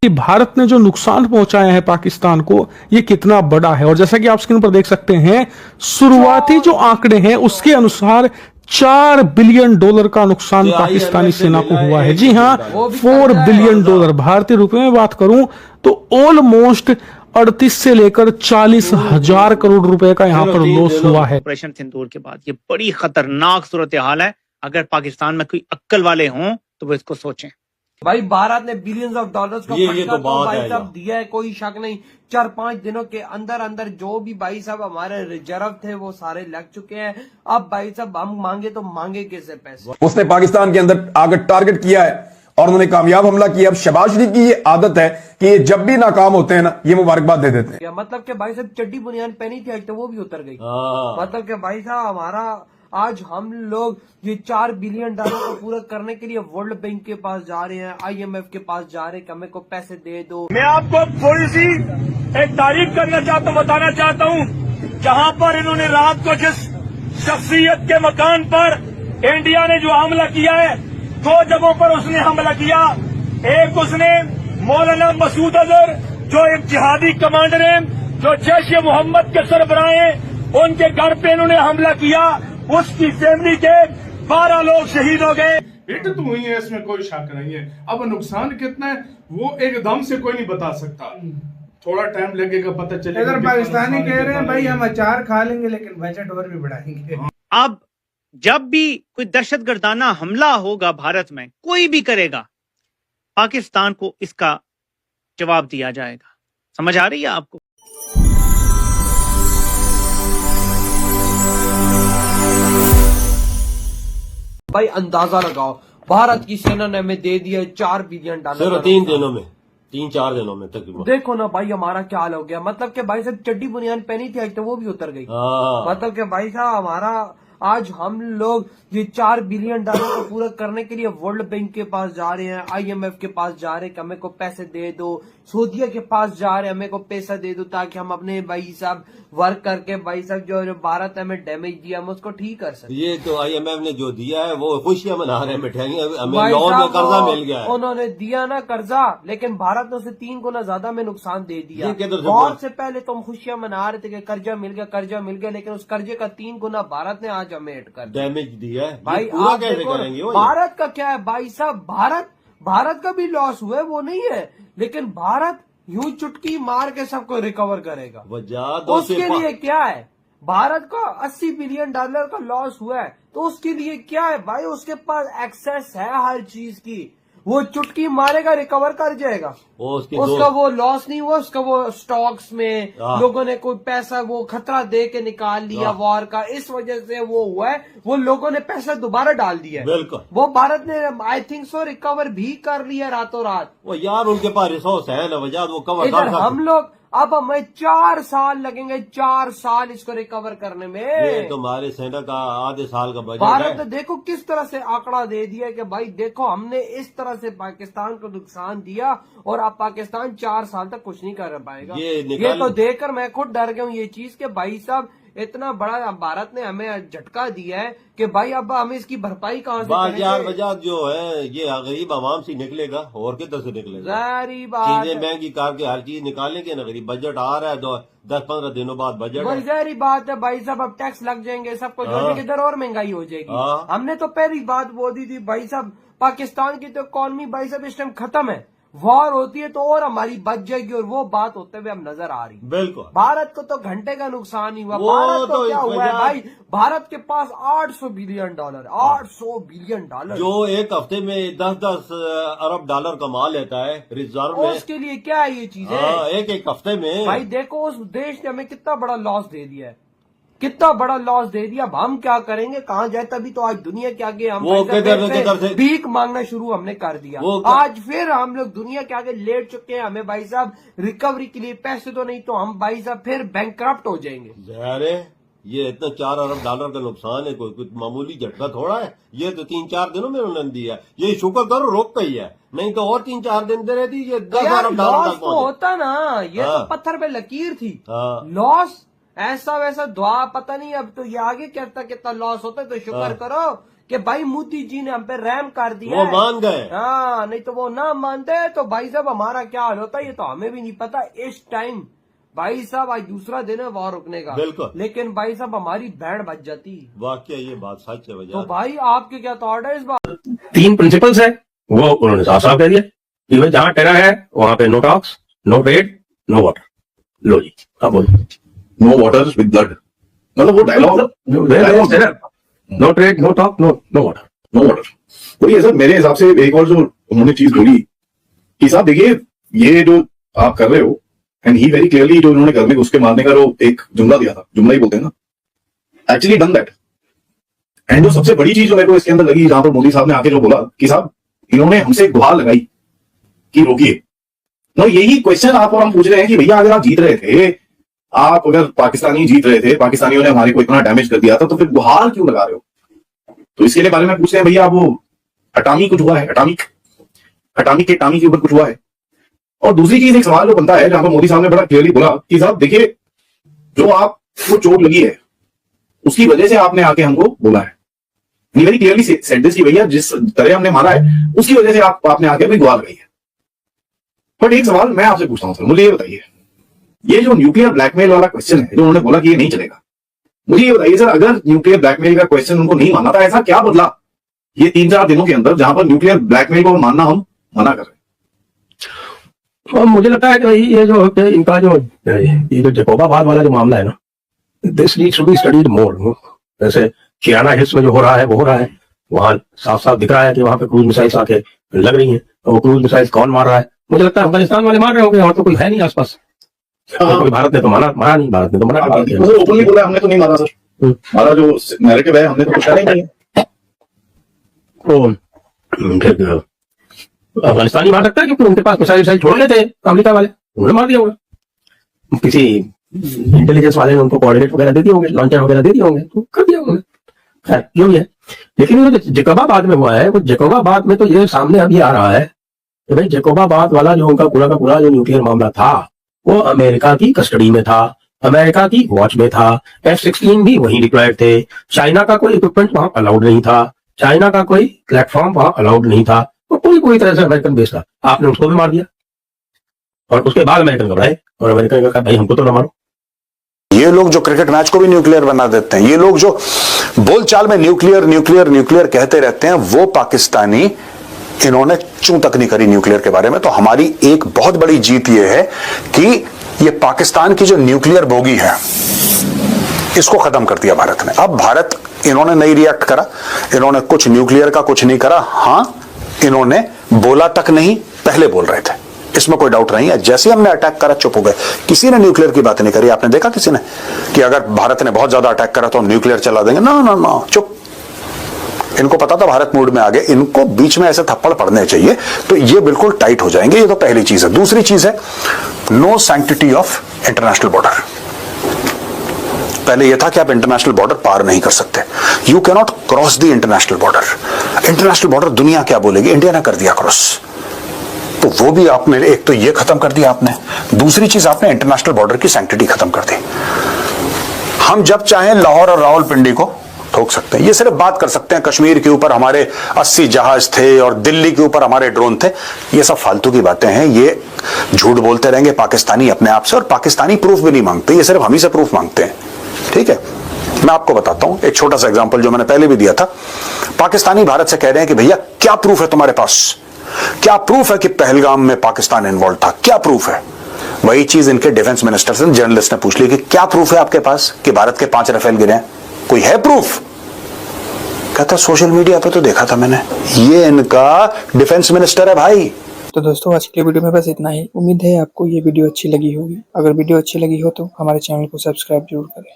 कि भारत ने जो नुकसान पहुंचाया है पाकिस्तान को, ये कितना बड़ा है। और जैसा कि आप स्क्रीन पर देख सकते हैं, शुरुआती जो आंकड़े हैं उसके अनुसार $4 बिलियन का नुकसान पाकिस्तानी सेना को हुआ है। जी हां, $4 बिलियन। भारतीय रुपए में बात करूं तो ऑलमोस्ट 38 से लेकर 40,000 करोड़ रुपए का यहां पर लॉस हुआ है। ऑपरेशन सिंदूर के बाद ये बड़ी खतरनाक सूरत हाल है। अगर पाकिस्तान में कोई अक्ल वाले हों तो वो इसको सोचें। भाई भारत ने बिलियंस ऑफ डॉलर्स का ये तो बात भाई है साहब दिया है, कोई शक नहीं। 4-5 दिनों के अंदर अंदर जो भी भाई साहब हमारे रिजर्व थे वो सारे लग चुके हैं। अब भाई साहब हम मांगे तो मांगे किससे पैसे? उसने पाकिस्तान के अंदर आगे टारगेट किया है और उन्होंने कामयाब हमला किया। अब शहबाज शरीफ की ये आदत है कि ये जब भी नाकाम होते हैं ना, ये मुबारकबाद दे देते हैं। क्या मतलब कि भाई साहब चड्डी बुनियान पहनी थी आज तो वो भी उतर गई। हाँ। मतलब कि भाई साहब हमारा आज हम लोग ये $4 बिलियन को पूरा करने के लिए वर्ल्ड बैंक के पास जा रहे हैं, IMF के पास जा रहे हैं कि हमें को पैसे दे दो। मैं आपको थोड़ी सी एक तारीफ करना चाहता हूँ, बताना चाहता हूँ। जहाँ पर इन्होंने रात को जिस शख्सियत के मकान पर इंडिया ने जो हमला किया है, 2 जगहों पर उसने हमला किया। एक उसने मौलाना मसूद अजहर जो एक जिहादी कमांडर हैं, जो जैश मोहम्मद के सरबराह हैं, उनके घर पे इन्होंने हमला किया। उसकी फैमिली के 12 लोग शहीद हो गए। हिट तो हुई है, इसमें कोई शक नहीं है। अब नुकसान कितना है वो एकदम से कोई नहीं बता सकता, थोड़ा टाइम लगेगा पता चलेगा। अगर पाकिस्तानी कह रहे हैं भाई हम अचार खा लेंगे लेकिन बजट और भी बढ़ाएंगे। अब जब भी कोई दहशतगर्दाना हमला होगा भारत में, कोई भी करेगा, पाकिस्तान को इसका जवाब दिया जाएगा। समझ आ रही है आपको? भाई अंदाजा लगाओ, भारत की सेना ने हमें दे दिया $4 बिलियन। सिर्फ 3 दिनों में, 3-4 दिनों में तकरीबन। देखो ना भाई हमारा क्या हाल हो गया। मतलब कि भाई साहब चड्डी बुनियान पहनी थी आज तो वो भी उतर गई। मतलब कि भाई साहब हमारा आज हम लोग ये $4 बिलियन को पूरा करने के लिए वर्ल्ड बैंक के पास जा रहे हैं, IMF के पास जा रहे हैं कि हमें को पैसे दे दो, सऊदीया के पास जा रहे हैं हमें को पैसा दे दो ताकि हम अपने भाई साहब वर्क करके भाई साहब जो भारत हमें डैमेज दिया हम उसको ठीक कर सकते। ये तो IMF ने जो दिया है वो खुशियां मना रहे हैं, मिठाइयां, हमें लोन में कर्जा मिल गया है। उन्होंने दिया ना कर्जा, लेकिन भारत ने उसे 3 गुना ज्यादा में नुकसान दे दिया। से बहुत से पहले तुम खुशियां मना रहे थे कि कर्जा मिल गया, लेकिन उस कर्जे का 3 गुना भारत ने आज हमें ऐड कर डैमेज दिया है। भाई पूरा आप कैसे देखो करेंगे वो? भारत का क्या है भाई साहब, भारत का भी लॉस हुआ है वो नहीं है, लेकिन भारत यूं चुटकी मार के सबको रिकवर करेगा। उसके लिए क्या है, भारत का $80 बिलियन का लॉस हुआ है तो उसके लिए क्या है भाई, उसके पास एक्सेस है हर चीज की, वो चुटकी मारेगा रिकवर कर जाएगा। उसका वो लॉस नहीं हुआ, उसका वो स्टॉक्स में लोगों ने कोई पैसा वो खतरा दे के निकाल लिया वॉर का, इस वजह से वो हुआ है, वो लोगों ने पैसा दोबारा डाल दिया है। बिल्कुल वो भारत ने आई थिंक सो रिकवर भी कर लिया रातों रात। वो यार उनके पास रिसोर्स है ना वजह, वो कवर इधर हम लोग अब हमें 4 साल लगेंगे, 4 साल इसको रिकवर करने में। ये तुम्हारे सेना का आधे साल का बजट भारत ने देखो किस तरह से आंकड़ा दे दिया कि भाई देखो हमने इस तरह से पाकिस्तान को नुकसान दिया और अब पाकिस्तान 4 साल तक कुछ नहीं कर पाएगा। ये तो देखकर मैं खुद डर गया हूँ ये चीज के भाई साहब इतना बड़ा भारत ने हमें झटका दिया है कि भाई अब हमें इसकी भरपाई कहाँ से बाजार वजह जो है ये गरीब आवाम से निकलेगा और किधर से निकलेगा? चीजें महंगी करके हर चीज निकालेंगे ना, गरीब बजट आ रहा है 10-15 दिनों बाद बजट। जारी बात है भाई साहब, अब टैक्स लग जाएंगे सबको जोड़ने किधर और महंगाई हो जाएगी। हमने तो पहली बात बोल दी थी भाई साहब, पाकिस्तान की तो इकॉनमी भाई साहब इस टाइम खत्म है, वॉर होती है तो और हमारी बच जाएगी, और वो बात होते हुए हम नजर आ रही। बिल्कुल भारत को तो घंटे का नुकसान ही हुआ। भारत को क्या हुआ है भाई, भारत के पास $800 बिलियन, $800 बिलियन जो एक हफ्ते में 10-10 अरब डॉलर कमा लेता है रिजर्व में। उसके लिए क्या है ये चीजें? एक हफ्ते में भाई देखो उस देश ने हमें कितना बड़ा लॉस दे दिया है, कितना बड़ा लॉस दे दिया। अब हम क्या करेंगे, कहाँ जाए? तभी तो आज दुनिया के आगे हम भीख मांगना शुरू हमने कर दिया। आज फिर हम लोग दुनिया के आगे लेट चुके हैं, हमें भाई साहब रिकवरी के लिए पैसे तो नहीं, तो हम भाई साहब फिर बैंकक्रप्ट हो जाएंगे। अरे ये इतना $4 अरब का नुकसान है, कोई मामूली झटका थोड़ा है। ये तो 3-4 दिनों में उन्होंने दिया, ये शुक्र करो रोक गई है, नहीं तो और 3-4 दिन दे रहती ये $10 अरब तक तो होता ना। ये तो पत्थर पे लकीर थी लॉस, ऐसा वैसा दुआ पता नहीं। अब तो ये आगे कहता कितना लॉस होता है, तो शुक्र करो कि भाई मोदी जी ने हम पे रहम कर दिया वो है। मान गए। हाँ, नहीं तो वो ना मानते तो भाई साहब हमारा क्या हाल होता ये तो हमें भी नहीं पता इस टाइम। भाई साहब आज दूसरा दिन है वॉर रुकने का, बिल्कुल। लेकिन भाई साहब हमारी बैंड बच जाती। वाकई ये बात सच है तो वजह। भाई आपके क्या थॉट है इस बात? 3 प्रिंसिपल्स है वो उन्होंने साफ साफ कह दिया कि भाई जहां टेरर है वहां पे no talks, no trade, no water. लो जी, अब बोलो। नो वाटर विद ब्लड, मतलब वो dialogue no trade, no talk, no water. No water. तो ये सर मेरे हिसाब से एक और जो उन्होंने चीज बोली कि साहब देखिए ये जो आप कर रहे हो, एंड ही वेरी क्लियरली जो उन्होंने घर में घुस के मारने का जो एक जुमला दिया था, जुमला ही बोलते हैं ना, एक्चुअली डन दैट। एंड जो सबसे बड़ी चीज जो मेरे को इसके अंदर लगी, जहां पर मोदी साहब ने आके जो बोला कि साहब इन्होंने हमसे गुहार लगाई कि रोकिए। तो यही क्वेश्चन आप और हम पूछ रहे हैं कि भैया अगर आप जीत रहे थे, आप अगर पाकिस्तानी जीत रहे थे, पाकिस्तानियों ने हमारे को इतना डैमेज कर दिया था, तो फिर गुहार क्यों लगा रहे हो? तो इसके लिए बारे में पूछते हैं भैया वो अटामी कुछ हुआ है, अटामिक के ऊपर कुछ हुआ है। और दूसरी चीज एक सवाल जो बनता है जहां पर मोदी साहब ने बड़ा क्लियरली बोला कि साहब देखिए जो आपको चोट लगी है उसकी वजह से आपने आके हमको बोला है, वेरी क्लियरली सेड दिस कि भैया जिस तरह हमने मारा है उसकी वजह से आपने आके भी दुआ लगाई है। बट एक सवाल मैं आपसे पूछता हूं सर, मुझे ये बताइए, ये जो न्यूक्लियर ब्लैकमेल वाला क्वेश्चन है जो उन्होंने बोला कि ये नहीं चलेगा, मुझे ये बताइए सर, अगर न्यूक्लियर ब्लैकमेल का क्वेश्चन उनको नहीं माना था, ऐसा क्या बदला ये 3-4 दिनों के अंदर जहां पर न्यूक्लियर ब्लैकमेल को मानना हम मना कर रहे हैं? और मुझे लगता है कि ये जो इनका जो ये जो जकोबाबाद वाला जो मामला है ना, this needs to be studied more. जैसे किराना हिल्स में जो हो रहा है वो हो रहा है, वहां साफ साफ दिख रहा है कि वहां पे क्रूज मिसाइल्स आके लग रही हैं। तो वो क्रूज मिसाइल्स कौन मार रहा है? मुझे लगता है अफगानिस्तान वाले मार रहे होंगे, और तो कोई है नहीं आसपास। कोई भारत ने तो मारा नहीं, भारत ने तो मना कर दिया। ओपनली बोला हमने तो नहीं मारा सर, हमारा जो नैरेटिव है हमने तो कुछ नहीं है। तो फिर अफगानिस्तान ही मार सकता है क्योंकि उनके पास मिसाइल छोड़ लेते हैं अमेरिका वाले, उन्होंने मार दिया होगा। किसी इंटेलिजेंस वाले ने उनको कोऑर्डिनेट वगैरह दे दिए होंगे, लॉन्चर वगैरह दे दिए होंगे, तो कर दिया होंगे। खैर जो भी है, लेकिन जो जकोबाबाद में हुआ है, वो जकोबाबाद में तो ये सामने अभी आ रहा है कि भाई जकोबाबाद वाला जो उनका पूरा का पूरा जो न्यूक्लियर मामला था वो अमेरिका की कस्टडी में था, अमेरिका की वॉच में था। F-16 भी वहीं डिप्लॉयड थे। चाइना का कोई इक्विपमेंट वहां अलाउड नहीं था, चाइना का कोई प्लेटफॉर्म वहां अलाउड नहीं था, तो कोई तरह से अमेरिकन बेस था। आपने उसको भी मार दिया और उसके बाद अमेरिकन घबराए और अमेरिकन ने कहा भाई हमको तो ना मारो। ये लोग जो क्रिकेट मैच को भी न्यूक्लियर बना देते हैं, ये लोग जो बोलचाल में न्यूक्लियर कहते रहते हैं, वो पाकिस्तानी इन्होंने चूं तक नहीं करी न्यूक्लियर के बारे में। तो हमारी एक बहुत बड़ी जीत ये है कि ये पाकिस्तान की जो न्यूक्लियर बोगी है इसको खत्म कर दिया भारत ने। अब भारत इन्होंने नहीं रिएक्ट करा, इन्होंने कुछ न्यूक्लियर का कुछ नहीं करा। हां, इन्होंने बोला तक नहीं, पहले बोल रहे थे, इसमें कोई डाउट नहीं है। जैसे हमने अटैक करा चुप हो गए, किसी ने न्यूक्लियर की बात नहीं करी। आपने देखा किसी ने कि अगर भारत ने बहुत ज्यादा अटैक करा तो हम न्यूक्लियर चला देंगे? ना, चुप। इनको पता था भारत मूड में आ गए, इनको बीच में ऐसे थप्पड़ पड़ने चाहिए तो ये बिल्कुल टाइट हो जाएंगे। ये तो पहली चीज है। दूसरी चीज है no sanctity of international border. पहले यह था कि आप इंटरनेशनल बॉर्डर पार नहीं कर सकते, you can not cross the international border. International border दुनिया क्या बोलेगी, इंडिया ने कर दिया क्रॉस, तो वो भी आपने एक तो ये खत्म कर दिया आपने। दूसरी चीज आपने इंटरनेशनल बॉर्डर की सैंक्टिटी खत्म कर दी। हम जब चाहें लाहौर और रावलपिंडी को ठोक सकते हैं। ये सिर्फ बात कर सकते हैं कश्मीर के ऊपर हमारे 80 जहाज थे और दिल्ली के ऊपर हमारे ड्रोन थे, ये सब फालतू की बातें हैं। ये झूठ बोलते रहेंगे पाकिस्तानी अपने आप से, और पाकिस्तानी प्रूफ भी नहीं मांगते, ये सिर्फ हम ही से प्रूफ मांगते हैं। ठीक है, मैं आपको बताता हूं एक छोटा सा एग्जांपल जो मैंने पहले भी दिया था। पाकिस्तानी भारत से कह रहे हैं कि भैया क्या प्रूफ है तुम्हारे पास, क्या प्रूफ है कि पहलगाम में पाकिस्तान इन्वॉल्व था, क्या प्रूफ है? वही चीज इनके डिफेंस मिनिस्टर से जर्नलिस्ट ने पूछ ली कि क्या प्रूफ है आपके पास कि भारत के 5 राफेल गिरे हैं, कोई है प्रूफ? कहता सोशल मीडिया पे तो देखा था मैंने। ये इनका डिफेंस मिनिस्टर है भाई। तो दोस्तों आज के वीडियो में बस इतना ही। उम्मीद है आपको ये वीडियो अच्छी लगी होगी। अगर वीडियो अच्छी लगी हो तो हमारे चैनल को सब्सक्राइब जरूर करें।